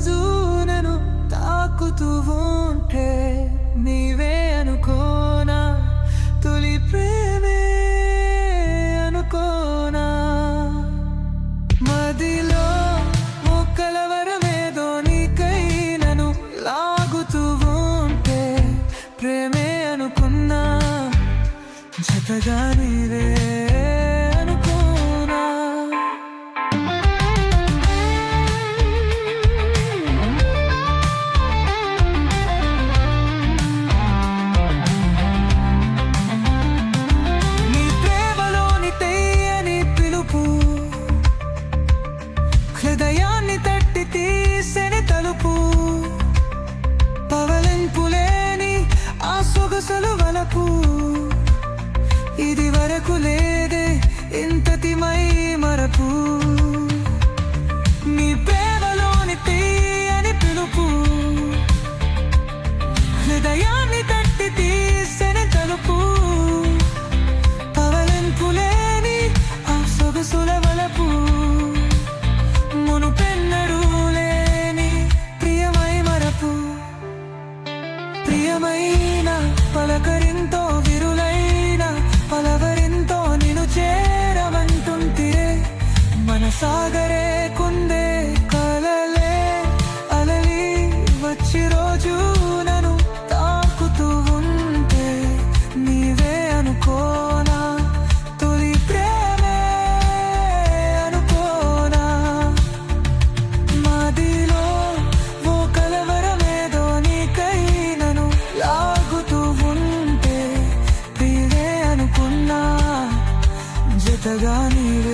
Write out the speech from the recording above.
ప్రతిరోజు నన్ను తాకుతూ ఉంటే నీవే అనుకోనా, తొలి ప్రేమే అనుకోనా. మదిలో ఓ కలవరమేదో నీకై నన్ను లాగుతూ ఉంటే ప్రేమే అనుకున్నా, జతగా నీవే అనుకోనా. నీ ప్రేమలోని తెయ్యని పిలుపు హృదయాన్ని తట్టి తీసెని తలుపు, పవలింపులేని ఆ సొగసులు వలపు, ఇది వరకు లేదే ఇంతటి మై మరపు. నీ ప్రేమలోని తీయని పిలుపు హృదయాన్ని తట్టి తీసెని తలుపు, పవలింపులేని ఆ సొగసుల వలపు, మునుపెన్నడూ లేని ప్రియమై మరపు. ప్రియమైన పలకరింతో విరులైన పలవరింతో నిన్ను చేరమంటుంటిరే, మనసాగరే కుందే కలలే అలలి వచ్చి రోజు నన్ను తాకుతూ ఉంటే నీవే అనుకోనా, తొలి ప్రేమే అనుకోనా. మదిలో ఓ కలవరమేదో నీకై నన్ను లాగుతూ ఉంటే ప్రియే అనుకున్నా, జతగా నీవే